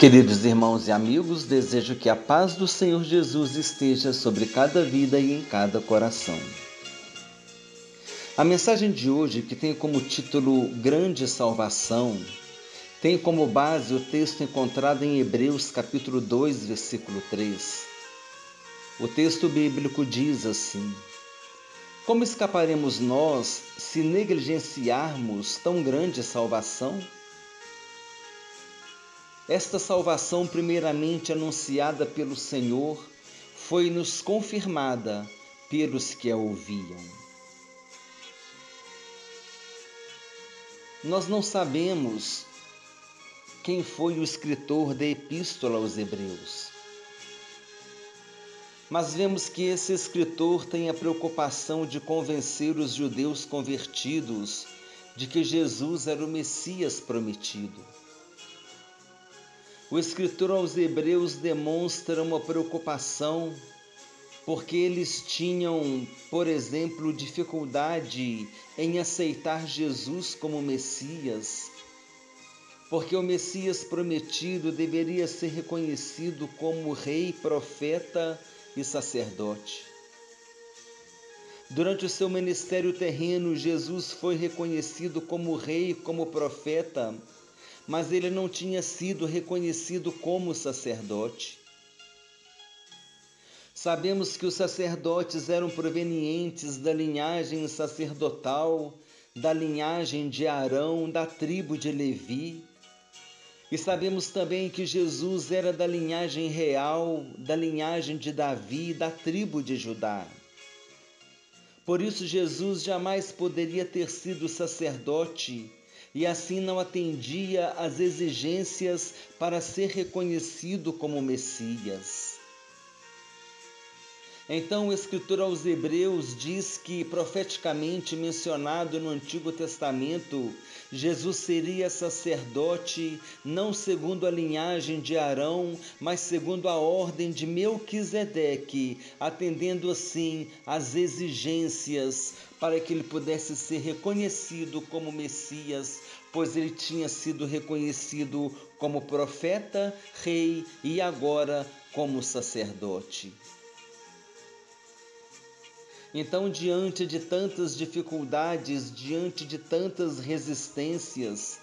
Queridos irmãos e amigos, desejo que a paz do Senhor Jesus esteja sobre cada vida e em cada coração. A mensagem de hoje, que tem como título Grande Salvação, tem como base o texto encontrado em Hebreus capítulo 2, versículo 3. O texto bíblico diz assim: Como escaparemos nós se negligenciarmos tão grande salvação? Esta salvação, primeiramente anunciada pelo Senhor, foi-nos confirmada pelos que a ouviam. Nós não sabemos quem foi o escritor da Epístola aos Hebreus, mas vemos que esse escritor tem a preocupação de convencer os judeus convertidos de que Jesus era o Messias prometido. O escritor aos Hebreus demonstra uma preocupação porque eles tinham, por exemplo, dificuldade em aceitar Jesus como Messias, porque o Messias prometido deveria ser reconhecido como rei, profeta e sacerdote. Durante o seu ministério terreno, Jesus foi reconhecido como rei, como profeta, mas ele não tinha sido reconhecido como sacerdote. Sabemos que os sacerdotes eram provenientes da linhagem sacerdotal, da linhagem de Arão, da tribo de Levi. E sabemos também que Jesus era da linhagem real, da linhagem de Davi, da tribo de Judá. Por isso Jesus jamais poderia ter sido sacerdote, e assim não atendia às exigências para ser reconhecido como Messias. Então o escritor aos Hebreus diz que, profeticamente mencionado no Antigo Testamento, Jesus seria sacerdote não segundo a linhagem de Arão, mas segundo a ordem de Melquisedeque, atendendo assim às exigências para que ele pudesse ser reconhecido como Messias, pois ele tinha sido reconhecido como profeta, rei e agora como sacerdote. Então, diante de tantas dificuldades, diante de tantas resistências,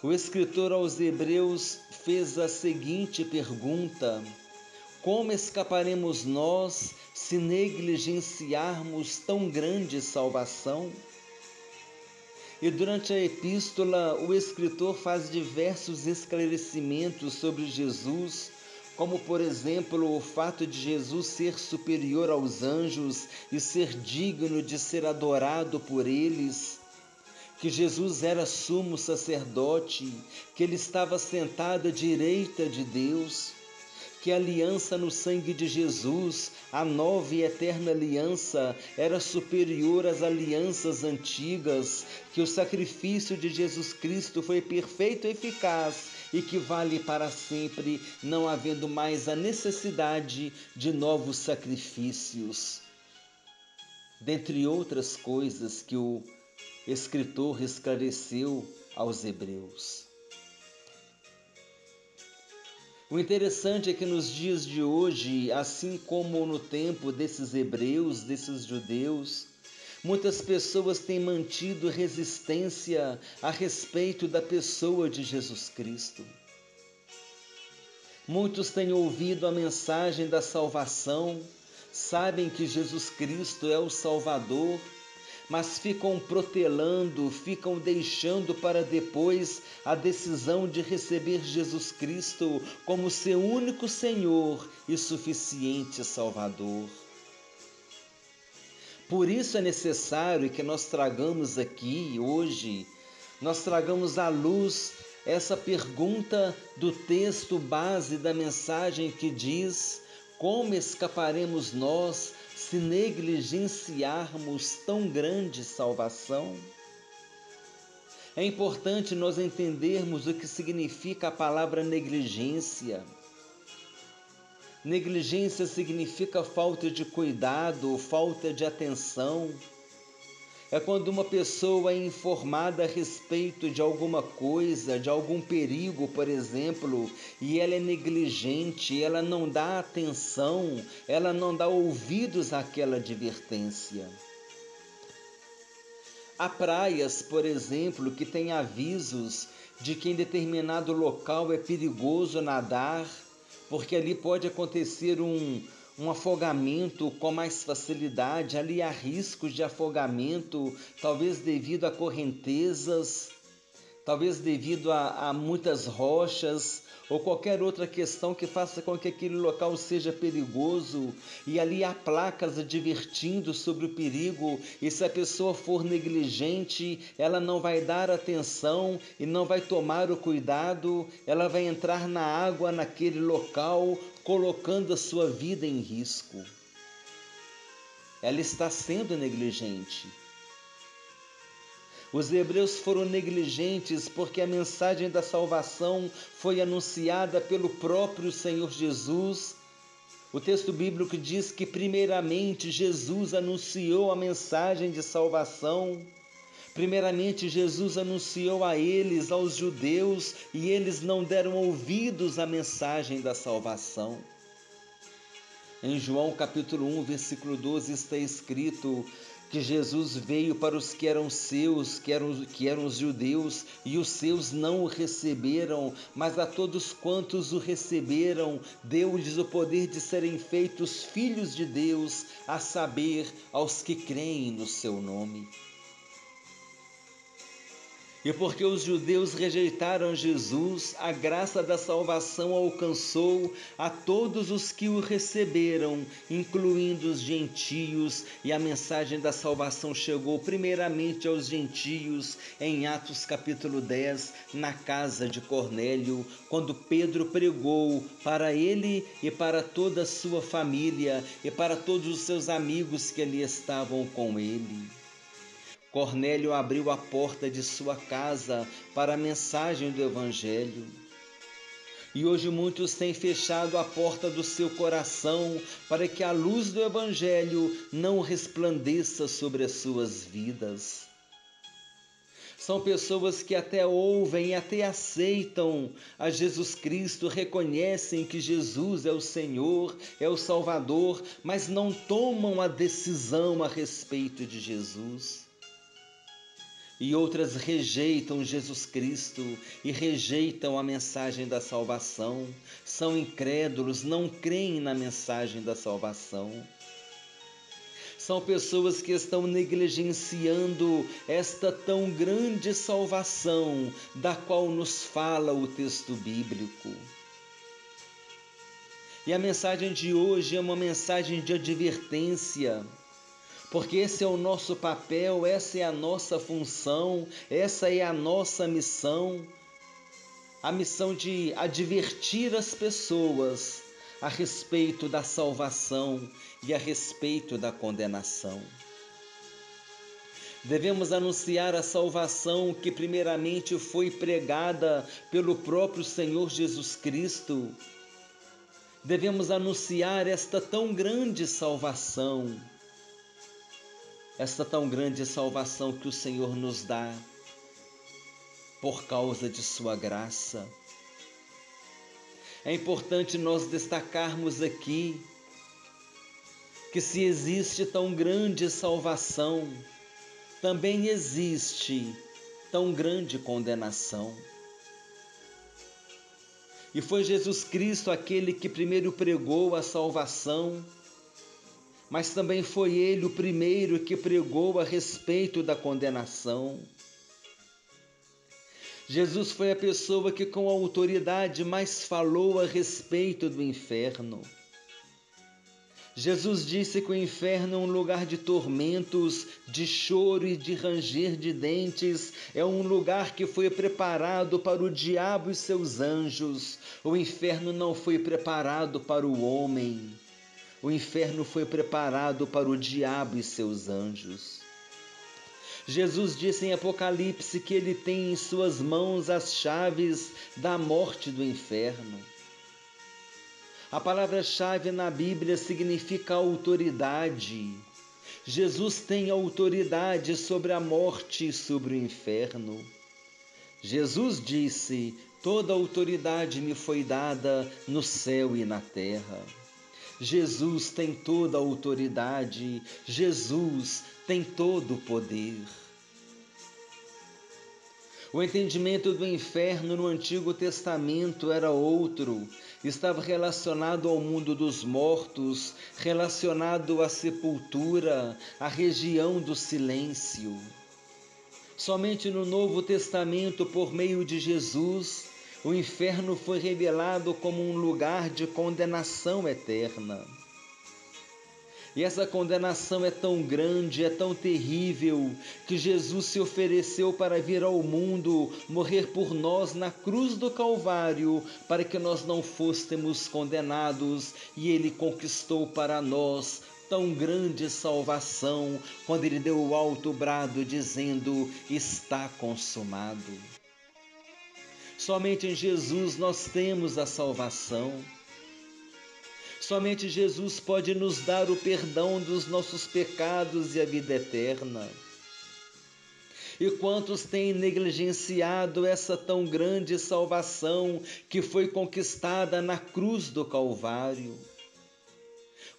o escritor aos Hebreus fez a seguinte pergunta: como escaparemos nós se negligenciarmos tão grande salvação? E durante a epístola, o escritor faz diversos esclarecimentos sobre Jesus, como, por exemplo, o fato de Jesus ser superior aos anjos e ser digno de ser adorado por eles, que Jesus era sumo sacerdote, que ele estava sentado à direita de Deus, que a aliança no sangue de Jesus, a nova e eterna aliança, era superior às alianças antigas, que o sacrifício de Jesus Cristo foi perfeito e eficaz e que vale para sempre, não havendo mais a necessidade de novos sacrifícios. Dentre outras coisas que o escritor esclareceu aos Hebreus. O interessante é que nos dias de hoje, assim como no tempo desses hebreus, desses judeus, muitas pessoas têm mantido resistência a respeito da pessoa de Jesus Cristo. Muitos têm ouvido a mensagem da salvação, sabem que Jesus Cristo é o Salvador, mas ficam protelando, ficam deixando para depois a decisão de receber Jesus Cristo como seu único Senhor e suficiente Salvador. Por isso é necessário que nós tragamos aqui, hoje, nós tragamos à luz essa pergunta do texto base da mensagem que diz: como escaparemos nós se negligenciarmos tão grande salvação? É importante nós entendermos o que significa a palavra negligência. Negligência significa falta de cuidado, falta de atenção. É quando uma pessoa é informada a respeito de alguma coisa, de algum perigo, por exemplo, e ela é negligente, ela não dá atenção, ela não dá ouvidos àquela advertência. Há praias, por exemplo, que têm avisos de que em determinado local é perigoso nadar, porque ali pode acontecer um afogamento com mais facilidade, ali há riscos de afogamento, talvez devido a correntezas, talvez devido a muitas rochas ou qualquer outra questão que faça com que aquele local seja perigoso, e ali há placas advertindo sobre o perigo, e se a pessoa for negligente, ela não vai dar atenção e não vai tomar o cuidado, ela vai entrar na água naquele local, colocando a sua vida em risco. Ela está sendo negligente. Os hebreus foram negligentes porque a mensagem da salvação foi anunciada pelo próprio Senhor Jesus. O texto bíblico diz que primeiramente Jesus anunciou a mensagem de salvação. Primeiramente Jesus anunciou a eles, aos judeus, e eles não deram ouvidos à mensagem da salvação. Em João capítulo 1, versículo 12 está escrito que Jesus veio para os que eram seus, que eram os judeus, e os seus não o receberam, mas a todos quantos o receberam, deu-lhes o poder de serem feitos filhos de Deus, a saber, aos que creem no seu nome. E porque os judeus rejeitaram Jesus, a graça da salvação alcançou a todos os que o receberam, incluindo os gentios, e a mensagem da salvação chegou primeiramente aos gentios, em Atos capítulo 10, na casa de Cornélio, quando Pedro pregou para ele e para toda a sua família e para todos os seus amigos que ali estavam com ele. Cornélio abriu a porta de sua casa para a mensagem do Evangelho. E hoje muitos têm fechado a porta do seu coração para que a luz do Evangelho não resplandeça sobre as suas vidas. São pessoas que até ouvem e até aceitam a Jesus Cristo, reconhecem que Jesus é o Senhor, é o Salvador, mas não tomam a decisão a respeito de Jesus. E outras rejeitam Jesus Cristo e rejeitam a mensagem da salvação, são incrédulos, não creem na mensagem da salvação. São pessoas que estão negligenciando esta tão grande salvação da qual nos fala o texto bíblico. E a mensagem de hoje é uma mensagem de advertência, porque esse é o nosso papel, essa é a nossa função, essa é a nossa missão, a missão de advertir as pessoas a respeito da salvação e a respeito da condenação. Devemos anunciar a salvação que primeiramente foi pregada pelo próprio Senhor Jesus Cristo. Devemos anunciar esta tão grande salvação, esta tão grande salvação que o Senhor nos dá por causa de sua graça. É importante nós destacarmos aqui que se existe tão grande salvação, também existe tão grande condenação. E foi Jesus Cristo aquele que primeiro pregou a salvação, mas também foi Ele o primeiro que pregou a respeito da condenação. Jesus foi a pessoa que com autoridade mais falou a respeito do inferno. Jesus disse que o inferno é um lugar de tormentos, de choro e de ranger de dentes. É um lugar que foi preparado para o diabo e seus anjos. O inferno não foi preparado para o homem. O inferno foi preparado para o diabo e seus anjos. Jesus disse em Apocalipse que ele tem em suas mãos as chaves da morte do inferno. A palavra-chave na Bíblia significa autoridade. Jesus tem autoridade sobre a morte e sobre o inferno. Jesus disse: toda autoridade me foi dada no céu e na terra. Jesus tem toda a autoridade, Jesus tem todo o poder. O entendimento do inferno no Antigo Testamento era outro, estava relacionado ao mundo dos mortos, relacionado à sepultura, à região do silêncio. Somente no Novo Testamento, por meio de Jesus, o inferno foi revelado como um lugar de condenação eterna. E essa condenação é tão grande, é tão terrível, que Jesus se ofereceu para vir ao mundo, morrer por nós na cruz do Calvário, para que nós não fôssemos condenados, e Ele conquistou para nós tão grande salvação, quando Ele deu o alto brado, dizendo: está consumado. Somente em Jesus nós temos a salvação. Somente Jesus pode nos dar o perdão dos nossos pecados e a vida eterna. E quantos têm negligenciado essa tão grande salvação que foi conquistada na cruz do Calvário?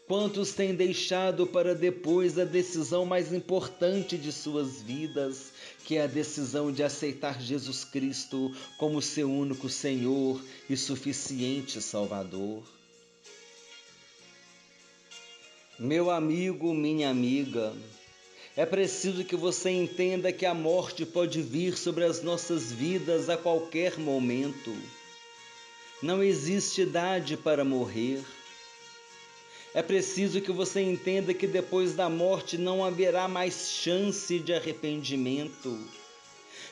Quantos têm deixado para depois a decisão mais importante de suas vidas, que é a decisão de aceitar Jesus Cristo como seu único Senhor e suficiente Salvador? Meu amigo, minha amiga, é preciso que você entenda que a morte pode vir sobre as nossas vidas a qualquer momento. Não existe idade para morrer. É preciso que você entenda que depois da morte não haverá mais chance de arrependimento.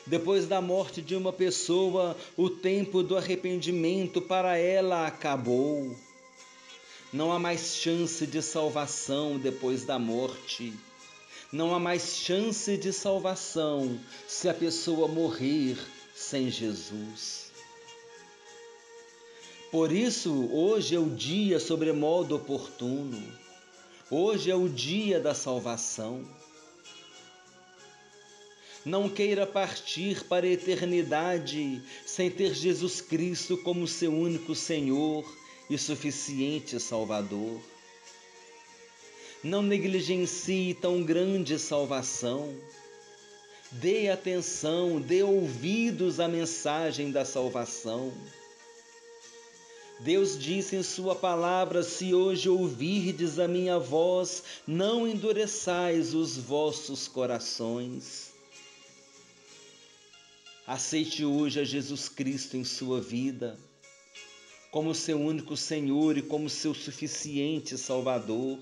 Depois da morte de uma pessoa, o tempo do arrependimento para ela acabou. Não há mais chance de salvação depois da morte. Não há mais chance de salvação se a pessoa morrer sem Jesus. Por isso, hoje é o dia sobremodo oportuno. Hoje é o dia da salvação. Não queira partir para a eternidade sem ter Jesus Cristo como seu único Senhor e suficiente Salvador. Não negligencie tão grande salvação. Dê atenção, dê ouvidos à mensagem da salvação. Deus disse em sua palavra: se hoje ouvirdes a minha voz, não endureçais os vossos corações. Aceite hoje a Jesus Cristo em sua vida, como seu único Senhor e como seu suficiente Salvador,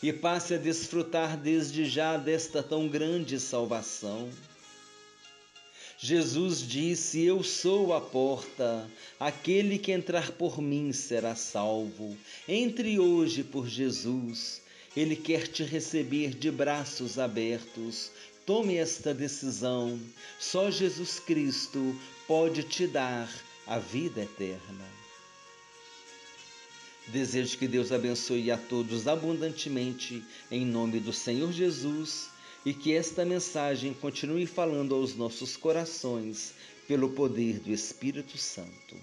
e passe a desfrutar desde já desta tão grande salvação. Jesus disse: eu sou a porta, aquele que entrar por mim será salvo. Entre hoje por Jesus, Ele quer te receber de braços abertos. Tome esta decisão, só Jesus Cristo pode te dar a vida eterna. Desejo que Deus abençoe a todos abundantemente, em nome do Senhor Jesus, e que esta mensagem continue falando aos nossos corações, pelo poder do Espírito Santo.